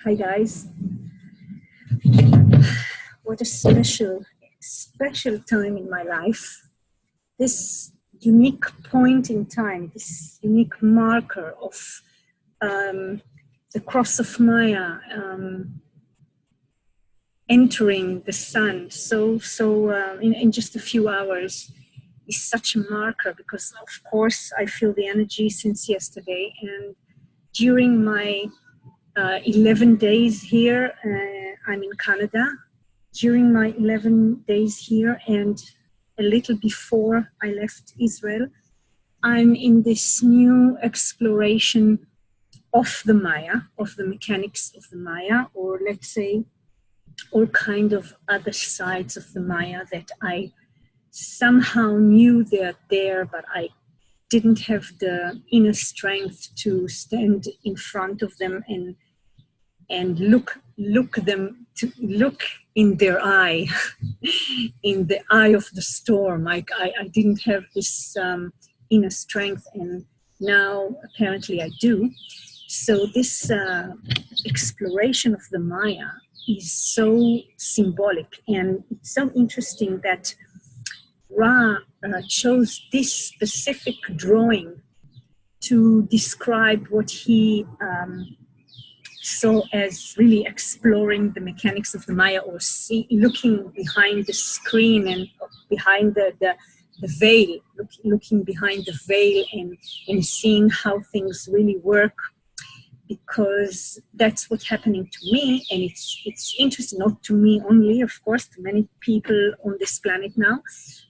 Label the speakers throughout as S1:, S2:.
S1: Hi guys. What a special time in my life. This unique point in time, this unique marker of the cross of Maia entering the sun in just a few hours is such a marker because of course I feel the energy since yesterday, and during my 11 days here, I'm in Canada. During my 11 days here and a little before I left Israel, I'm in this new exploration of the Maia, of the mechanics of the Maia, or let's say all kind of other sides of the Maia that I somehow knew they're there, but I didn't have the inner strength to stand in front of them and look in their eye, in the eye of the storm. I didn't have this inner strength, and now apparently I do. So this exploration of the Maia is so symbolic, and it's so interesting that Ra chose this specific drawing to describe what he saw as really exploring the mechanics of the Maia, or looking behind the screen and behind the veil, looking behind the veil and seeing how things really work, because that's what's happening to me. And it's interesting, not to me only, of course, to many people on this planet now,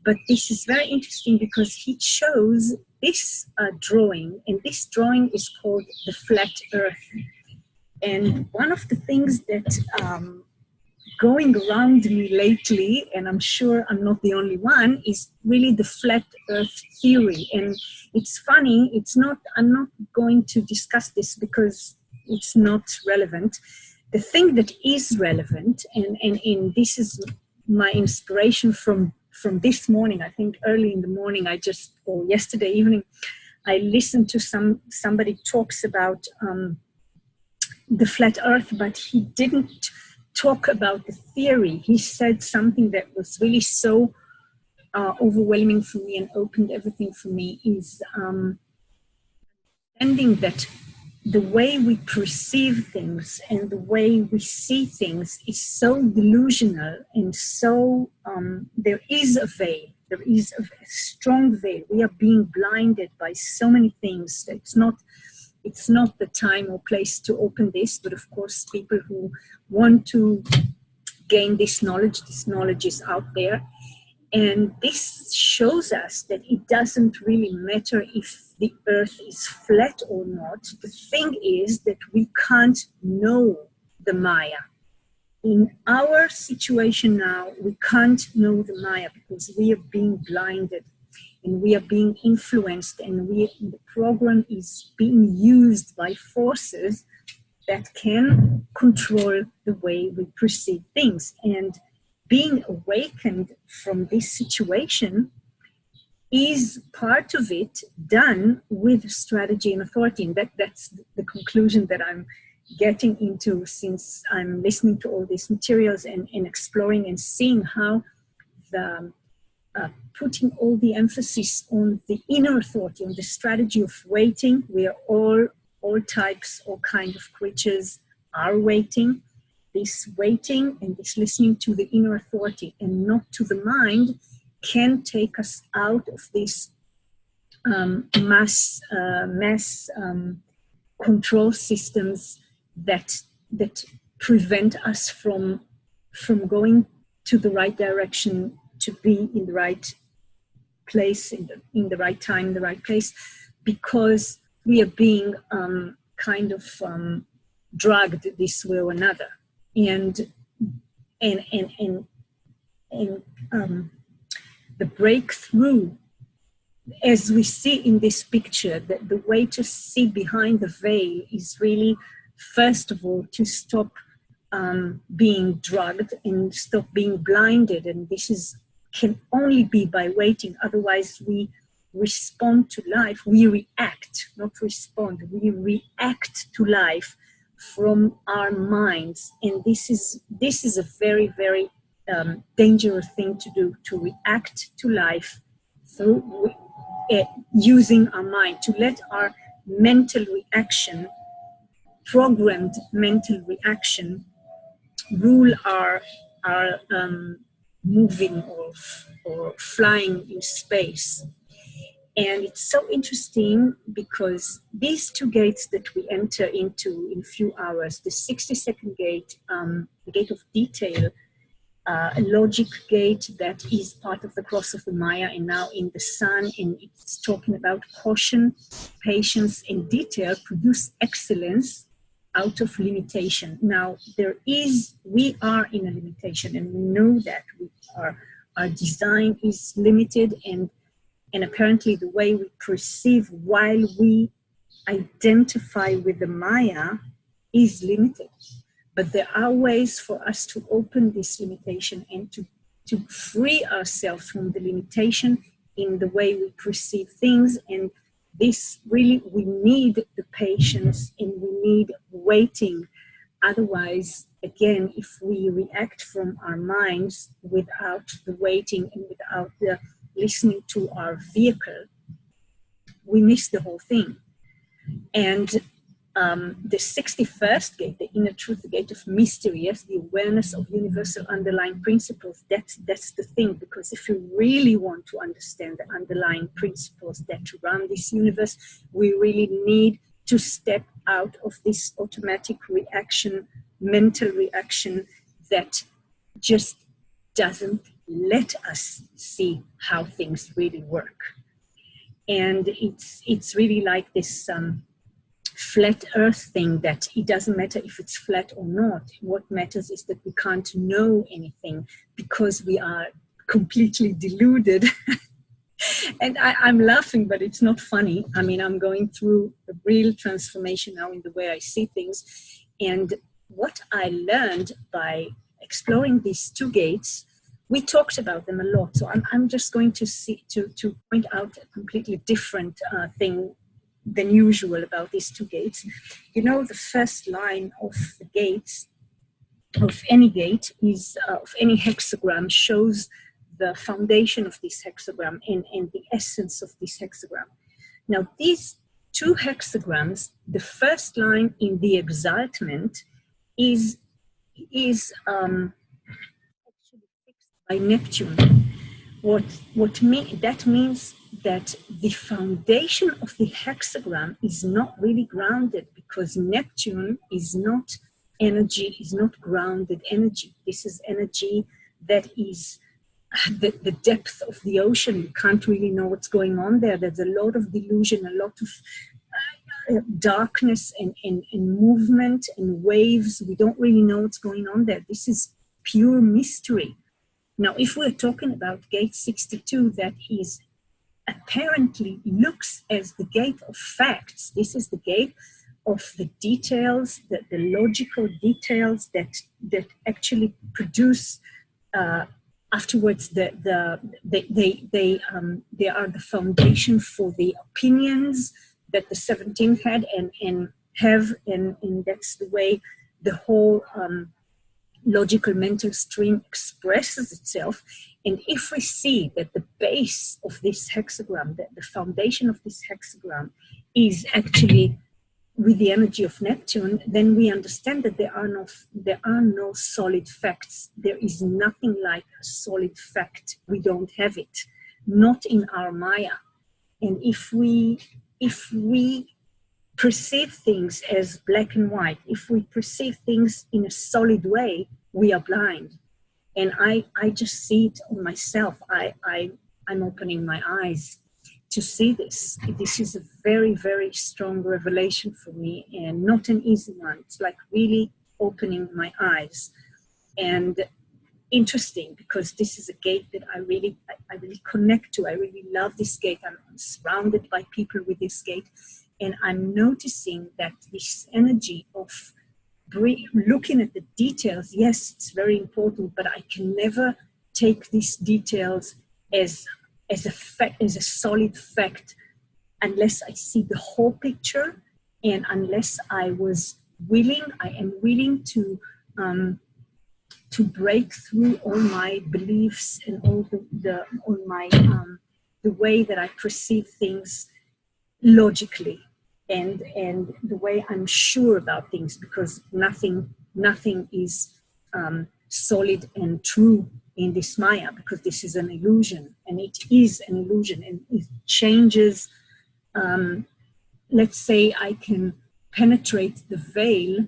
S1: but this is very interesting because he chose this drawing, and this drawing is called the flat earth. And one of the things that going around me lately, and I'm sure I'm not the only one, is really the flat earth theory. And it's funny, I'm not going to discuss this because it's not relevant. The thing that is relevant, and this is my inspiration from this morning, I think early in the morning, or yesterday evening, I listened to somebody talks about the flat earth, but he didn't talk about the theory. He said something that was really so overwhelming for me and opened everything for me, is understanding that the way we perceive things and the way we see things is so delusional, and so there is a veil. There is a strong veil. We are being blinded by so many things that it's not the time or place to open this, but of course, people who want to gain this knowledge is out there. And this shows us that it doesn't really matter if the earth is flat or not. The thing is that we can't know the Maia. In our situation now, we can't know the Maia because we are being blinded, and we are being influenced, and the program is being used by forces that can control the way we perceive things. And being awakened from this situation is part of it done with strategy and authority. And that's the conclusion that I'm getting into, since I'm listening to all these materials and exploring and seeing how the putting all the emphasis on the inner authority, on the strategy of waiting. We are all types, all kind of creatures are waiting. This waiting and this listening to the inner authority and not to the mind can take us out of this mass control systems that prevent us from going to the right direction, to be in the right place, in the right time, in the right place, because we are being drugged this way or another. And the breakthrough, as we see in this picture, that the way to see behind the veil is really, first of all, to stop being drugged and stop being blinded. And this can only be by waiting. Otherwise, we respond to life. We react, not respond. We react to life from our minds. And this is a very, very dangerous thing to do, to react to life through using our mind, to let our mental reaction, programmed mental reaction, rule our moving or flying in space. And it's so interesting because these two gates that we enter into in a few hours, the 60-second gate, the gate of detail, a logic gate that is part of the cross of the Maia and now in the sun, and it's talking about caution, patience, and detail produce excellence out of limitation. Now, we are in a limitation, and we know that our design is limited, and apparently the way we perceive while we identify with the Maia is limited. But there are ways for us to open this limitation and to free ourselves from the limitation in the way we perceive things. And this really, we need the patience and we need waiting. Otherwise, again, if we react from our minds without the waiting and without the listening to our vehicle, we miss the whole thing. And the 61st gate, the inner truth, the gate of mystery, yes, the awareness of universal underlying principles, that's the thing. Because if you really want to understand the underlying principles that run this universe, we really need to step out of this automatic reaction, mental reaction that just doesn't let us see how things really work. And it's really like this flat earth thing, that it doesn't matter if it's flat or not. What matters is that we can't know anything because we are completely deluded. And I'm laughing, but it's not funny. I mean, I'm going through a real transformation now in the way I see things. And what I learned by exploring these two gates, we talked about them a lot. So I'm just going to point out a completely different thing than usual about these two gates. You know, the first line of the gates, of any gate, is of any hexagram, shows the foundation of this hexagram and the essence of this hexagram. Now, these two hexagrams, the first line in the exaltment is actually fixed by Neptune. That means that the foundation of the hexagram is not really grounded, because Neptune is not energy, is not grounded energy. This is energy that is the depth of the ocean. You can't really know what's going on there. There's a lot of delusion, a lot of darkness and movement and waves. We don't really know what's going on there. This is pure mystery. Now, if we're talking about gate 62, that is apparently looks as the gate of facts. This is the gate of the details, the logical details that actually produce afterwards. They are the foundation for the opinions that the 17 had and that's the way the whole logical mental stream expresses itself. And if we see that the base of this hexagram, that the foundation of this hexagram is actually with the energy of Neptune, then we understand that there are no solid facts. There is nothing like a solid fact. We don't have it, not in our Maia. And if we perceive things as black and white, if we perceive things in a solid way, we are blind. And I just see it on myself. I'm opening my eyes to see this. This is a very, very strong revelation for me, and not an easy one. It's like really opening my eyes. And interesting, because this is a gate that I really connect to. I really love this gate. I'm surrounded by people with this gate. And I'm noticing that this energy of looking at the details, yes, it's very important, but I can never take these details as a fact, as a solid fact, unless I see the whole picture and unless I was I am willing to break through all my beliefs and all the way that I perceive things logically, and the way I'm sure about things, because nothing is solid and true in this Maya, because this is an illusion, and it is an illusion, and it changes. Let's say I can penetrate the veil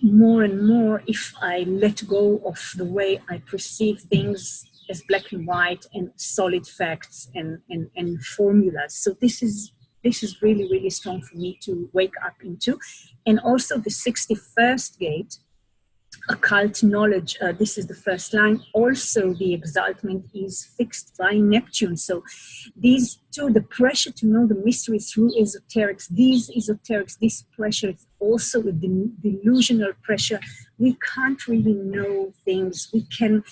S1: more and more if I let go of the way I perceive things as black and white and solid facts and formulas. So this is really, really strong for me to wake up into. And also the 61st gate, occult knowledge, this is the first line. Also the exaltment is fixed by Neptune. So these two, the pressure to know the mystery through esoterics, this pressure is also a delusional pressure. We can't really know things. We can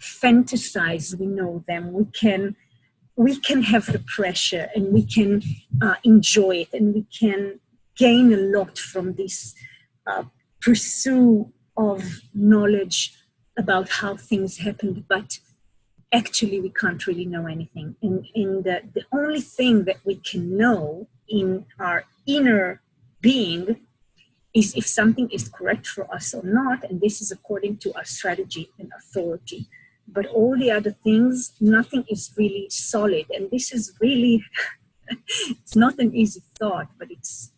S1: fantasize, we know them. We can have the pressure, and we can enjoy it, and we can gain a lot from this pursuit of knowledge about how things happened, but actually we can't really know anything. And the only thing that we can know in our inner being is if something is correct for us or not, and this is according to our strategy and authority. But all the other things, nothing is really solid. And this is really, it's not an easy thought, but it's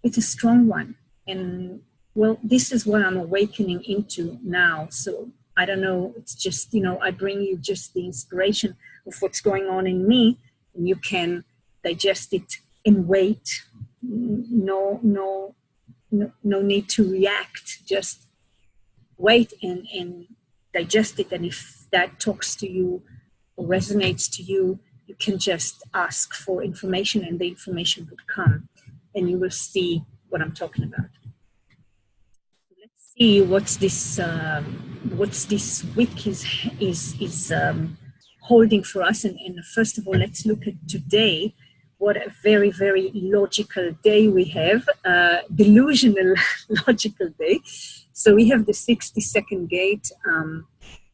S1: a strong one. And well, this is what I'm awakening into now. So I don't know, it's just, I bring you just the inspiration of what's going on in me, and you can digest it and wait. No need to react, just wait and digest it. And if that talks to you or resonates to you, you can just ask for information, and the information would come, and you will see what I'm talking about. Let's see what's this week is holding for us. And first of all, let's look at today. What a very, very logical day we have, delusional logical day. So we have the 62nd gate.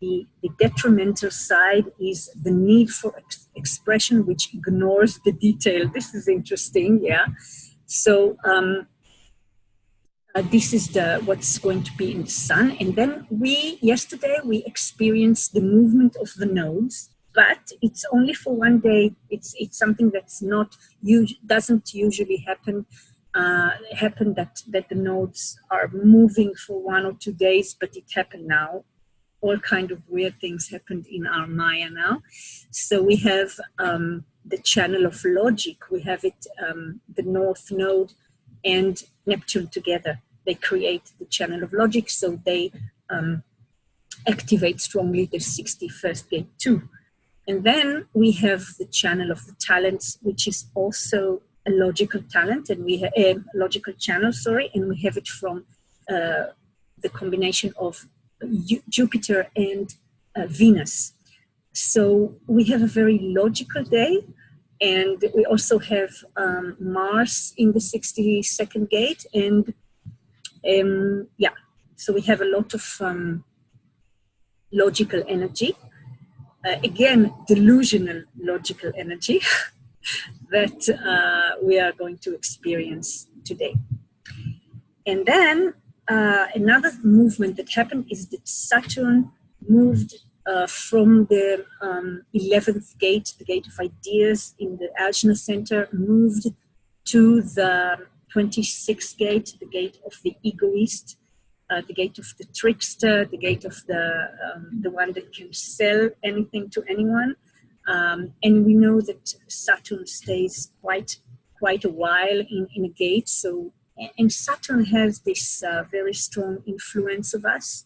S1: The detrimental side is the need for expression, which ignores the detail. This is interesting, yeah. So this is what's going to be in the sun. And then yesterday we experienced the movement of the nodes, but it's only for one day. It's something that's doesn't usually happen that the nodes are moving for 1 or 2 days, but it happened now. All kind of weird things happened in our Maya now. So we have the channel of logic. We have it, the North Node and Neptune together. They create the channel of logic, so they activate strongly the 61st gate too. And then we have the channel of the talents, which is also a logical talent, and we have a logical channel, and we have it from the combination of Jupiter and Venus. So we have a very logical day, and we also have Mars in the 62nd gate, and so we have a lot of logical energy. Again, delusional logical energy that we are going to experience today. And then another movement that happened is that Saturn moved from the 11th gate, the gate of ideas in the Ajna center, moved to the 26th gate, the gate of the egoist, the gate of the trickster, the gate of the one that can sell anything to anyone. And we know that Saturn stays quite a while in a gate. So, and Saturn has this very strong influence of us,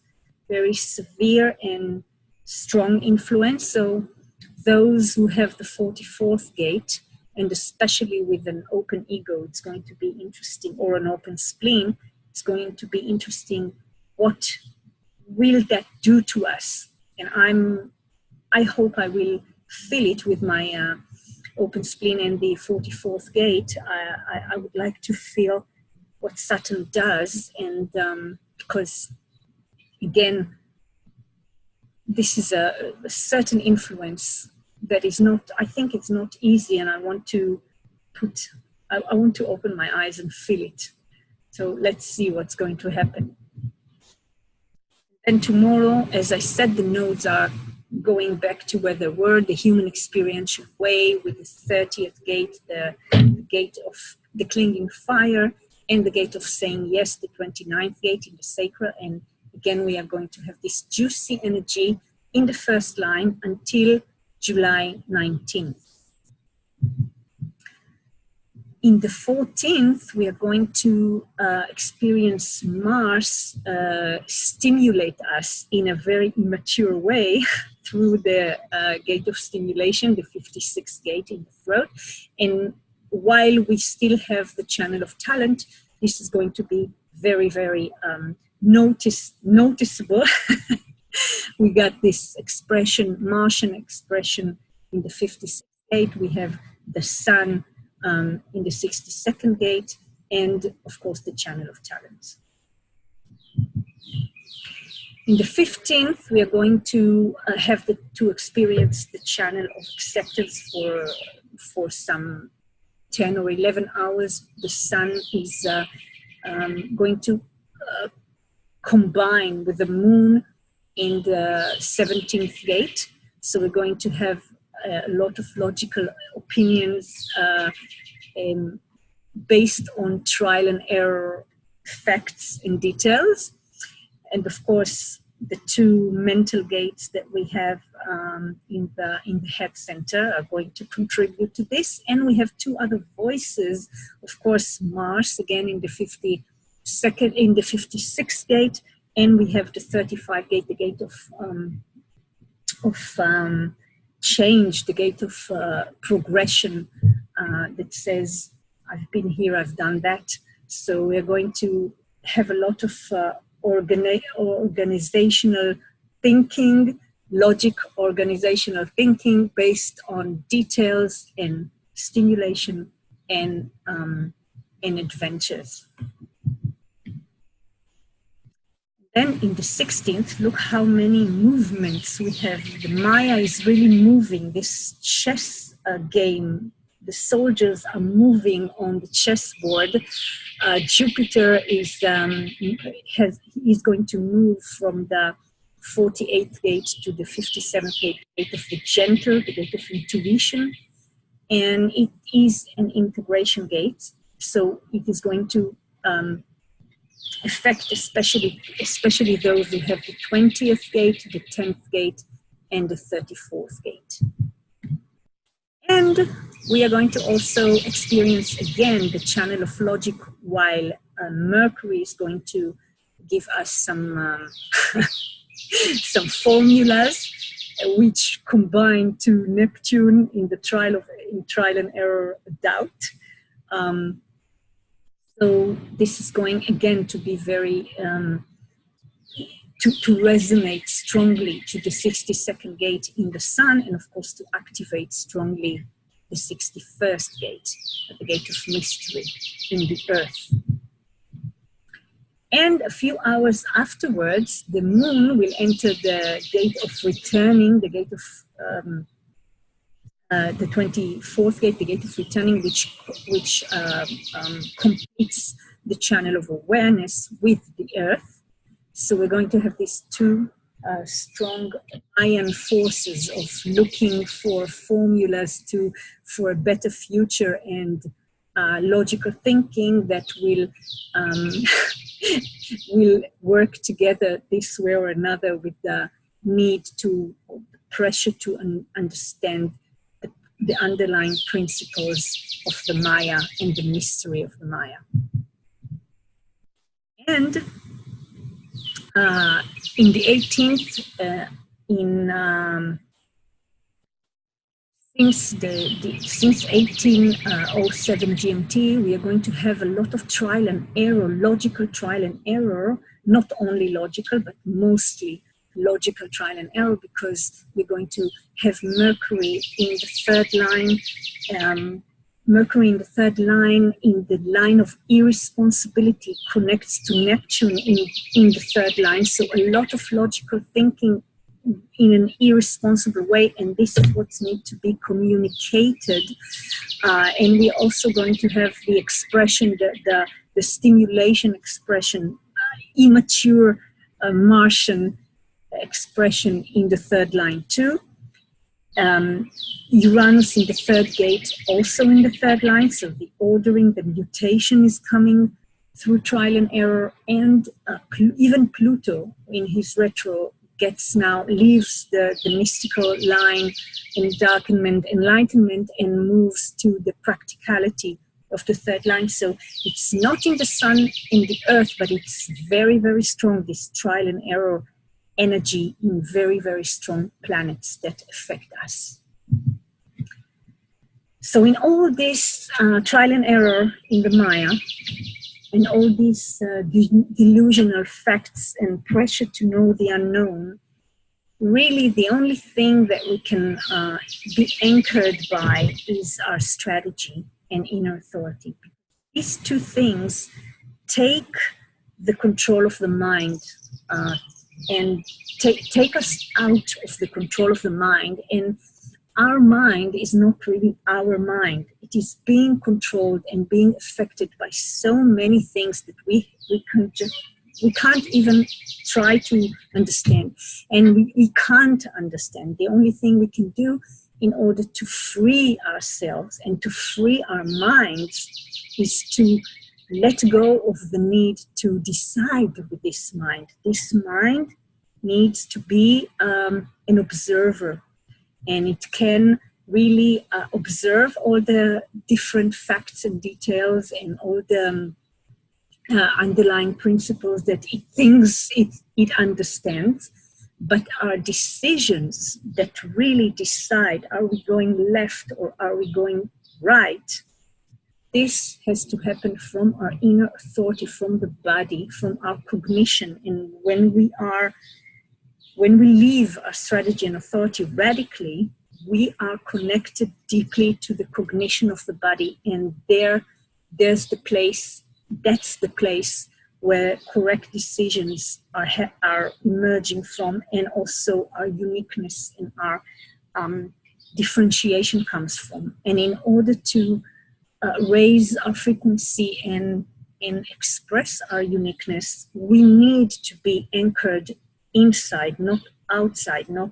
S1: very severe and strong influence. So those who have the 44th gate, and especially with an open ego, it's going to be interesting, or an open spleen, it's going to be interesting. What will that do to us? And I hope I will feel it with my open spleen and the 44th gate, I would like to feel what Saturn does. And because, again, this is a certain influence that is not, I think it's not easy, and I want to open my eyes and feel it. So let's see what's going to happen. And tomorrow, as I said, the nodes are going back to where they were, the human experiential way, with the 30th gate, the gate of the clinging fire, and the gate of saying yes, the 29th gate in the sacral. And again, we are going to have this juicy energy in the first line until July 19th. In the 14th, we are going to experience Mars stimulate us in a very immature way through the gate of stimulation, the 56th gate in the throat. And while we still have the channel of talent, this is going to be very, very noticeable. We got this expression, Martian expression, in the 56th gate. We have the sun in the 62nd gate, and of course the channel of talents. In the 15th, we are going to to experience the channel of acceptance for some 10 or 11 hours. The sun is going to combine with the moon in the 17th gate. So we're going to have a lot of logical opinions based on trial and error facts and details. And of course, the two mental gates that we have in the head center are going to contribute to this. And we have two other voices, of course, Mars again in the 52nd, in the 56th gate, and we have the 35 gate, the gate of change, the gate of progression that says, I've been here, I've done that. So we're going to have a lot of organizational thinking, logic organizational thinking based on details and stimulation and adventures. Then in the 16th, look how many movements we have. The Maia is really moving. This chess game, the soldiers are moving on the chessboard. Jupiter is going to move from the 48th gate to the 57th gate, gate of the gentle, the gate of intuition. And it is an integration gate. So it is going to affect especially those who have the 20th gate, the 10th gate, and the 34th gate. And we are going to also experience again the channel of logic, while Mercury is going to give us some some formulas which combine to Neptune in the trial and error doubt. So this is going again to be very to resonate strongly to the 62nd gate in the sun, and of course to activate strongly the 61st gate, the gate of mystery in the earth. And a few hours afterwards, the moon will enter the gate of returning, the gate of the 24th gate, the gate of returning, which completes the channel of awareness with the earth. So we're going to have these two strong iron forces of looking for formulas for a better future and logical thinking that will will work together this way or another with the need to pressure to understand the underlying principles of the Maia and the mystery of the Maia. And in the 18th, since 1807 GMT, we are going to have a lot of trial and error, logical trial and error, not only logical, but mostly logical trial and error, because we're going to have Mercury in the third line, Mercury in the third line, in the line of irresponsibility, connects to Neptune in the third line. So a lot of logical thinking in an irresponsible way, and this is what's need to be communicated. And we're also going to have the expression, the stimulation expression, immature Martian expression in the third line too. Uranus in the third gate, also in the third line, so the ordering, the mutation is coming through trial and error, and even Pluto in his retro leaves the mystical line, enlightenment, and moves to the practicality of the third line. So it's not in the sun, in the earth, but it's very, very strong, this trial and error energy in very, very strong planets that affect us. So in all this trial and error in the Maia, and all these delusional facts and pressure to know the unknown, really the only thing that we can be anchored by is our strategy and inner authority. These two things take the control of the mind and take us out of the control of the mind. And our mind is not really our mind. It is being controlled and being affected by so many things that we can't even try to understand. And we can't understand. The only thing we can do in order to free ourselves and to free our minds is to let go of the need to decide with this mind. This mind needs to be an observer, and it can really observe all the different facts and details and all the underlying principles that it thinks it understands. But our decisions that really decide, are we going left or are we going right? This has to happen from our inner authority, from the body, from our cognition. And when we leave our strategy and authority radically, we are connected deeply to the cognition of the body. And that's the place where correct decisions are emerging from, and also our uniqueness and our differentiation comes from. And in order to raise our frequency and express our uniqueness, we need to be anchored inside, not outside, not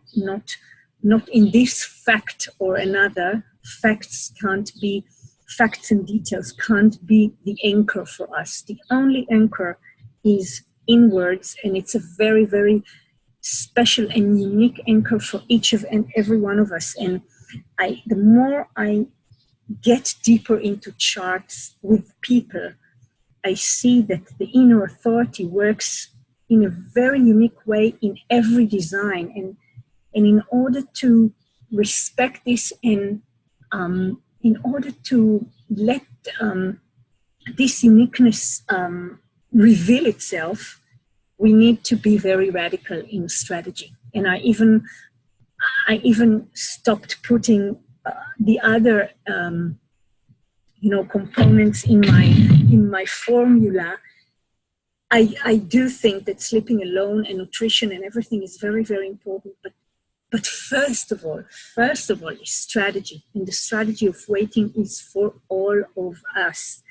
S1: in this fact or another. Facts and details can't be the anchor for us. The only anchor is inwards, and it's a very, very special and unique anchor for each and every one of us. And the more I get deeper into charts with people, I see that the inner authority works in a very unique way in every design. And in order to respect this and in order to let this uniqueness reveal itself, we need to be very radical in strategy. And I even stopped putting the other components in my formula. I do think that sleeping alone and nutrition and everything is very, very important, but first of all is strategy. And the strategy of waiting is for all of us.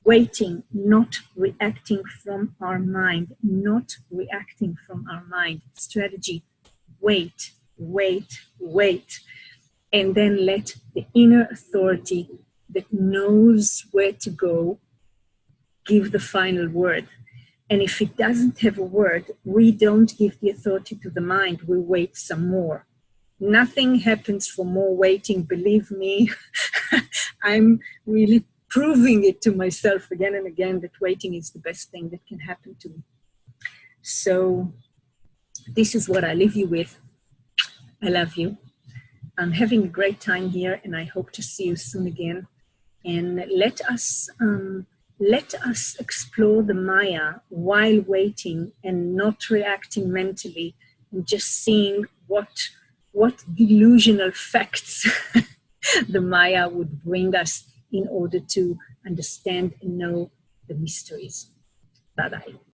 S1: Waiting, not reacting from our mind, Strategy, wait. And then let the inner authority that knows where to go give the final word. And if it doesn't have a word, we don't give the authority to the mind, we wait some more. Nothing happens for more waiting, believe me. I'm really proving it to myself again and again that waiting is the best thing that can happen to me. So this is what I leave you with. I love you. I'm having a great time here, and I hope to see you soon again. And let us explore the Maia while waiting and not reacting mentally and just seeing what delusional facts the Maya would bring us in order to understand and know the mysteries. Bye-bye.